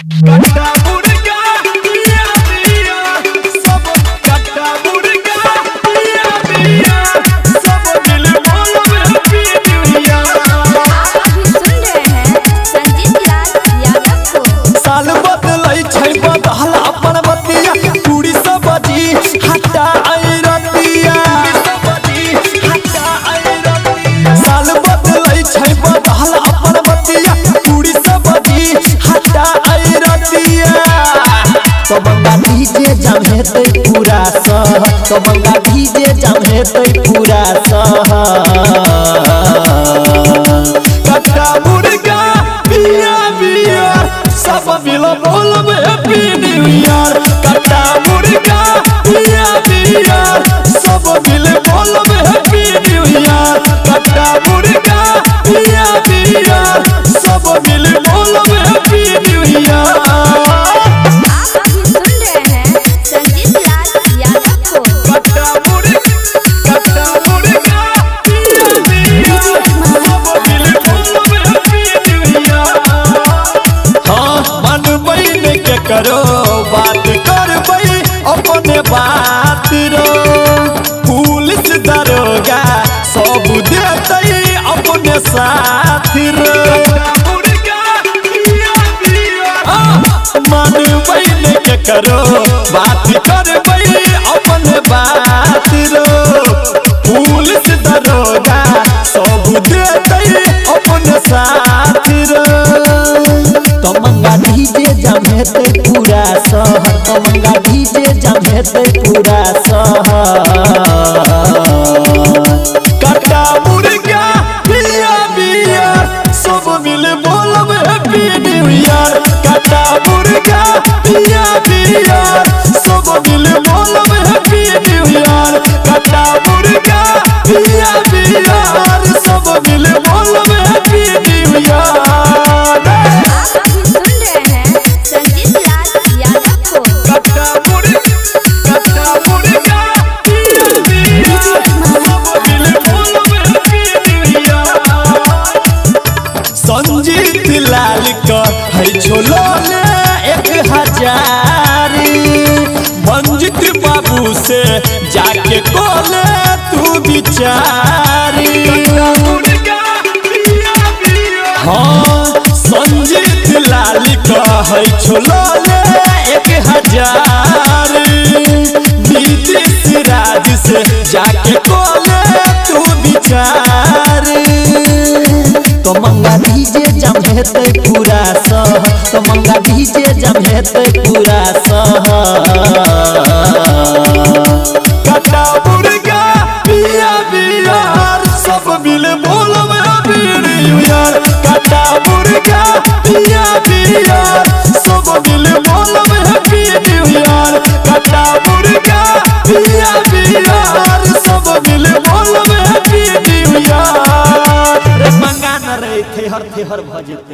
कट्टा मुर्गा पिया पिया सब कट्टा मुर्गा पिया पिया सब दिल बोलो हैप्पी न्यू ईयर। आप अभी सुन रहे हैं संजीत लाल यादव को। साल बदलै छै बदहल अपन बतिया पूरी सब्जी हटा आई रतिया साल बदलै छै बदहल अपन बतिया पूरी सब्जी हटा आई रतिया तो बंगा डीजे जम हेतै पूरा सह तो बंगा डीजे जम हेतै पूरा सह कट्टा मुर्गा पिया पिया सब मिल बोलब हैप्पी न्यू ईयर। कट्टा मुर्गा पिया पिया सब मिल बोलब हैप्पी न्यू ईयर। कट्टा मुर्गा पिया पिया सब मिल बोलब हैप्पी न्यू ईयर। आप अभी सुन रहे हैं संजीत लाल यादव को। कट्टा मुर्गा पिया पिया सब मिल बोलब हैप्पी न्यू ईयर। हाँ मन बहन के करो बात करबै अपने बात रो पुलिस दरोगा सब देतै अपने साथ रो मन बहन के करो बात करबै अपने बात रो पुलिस दरोगा सब देतै अपने साथ रो तो मंगा डीजे जम हेतै पूरा शहर तो मंगा डीजे जम हेतै पूरा शहर कट्टा मुर्गा पिया पिया सब मिल बोलब हैप्पी न्यू ईयर। कट्टा मुर्गा पिया पिया सब मिल बोलब हैप्पी न्यू ईयर। कट्टा मुर्गा पिया पिया सब मिल बोलब हैप्पी न्यू ईयर। आप अभी सुन रहे हैं संजीत लाल यादव को। कट्टा मुर्गा पिया पिया सब मिल बोलब हैप्पी न्यू ईयर। संजीत लाल का है छोलो ले 1000 मंजित बाबू से जाके कोले तू बिचारी। हाँ संजीत लाल का है छोलो ले 1000 नीतीश राज से जाके कोले तू बिचारी तो मंगा डीजे जम हेतै पूरा शहर तो मंगा डीजे जम हेतै पूरा शहर कट्टा मुर्गा पिया पिया सब मिल बोलब हैप्पी न्यू ईयर। कट्टा मुर्गा पिया पिया सब मिल बोलब हैप्पी न्यू ईयर। कट्टा मुर्गा पिया पिया सब मिल बोलब हैप्पी न्यू ईयर। रे मंगा न रहे थे हर भजते।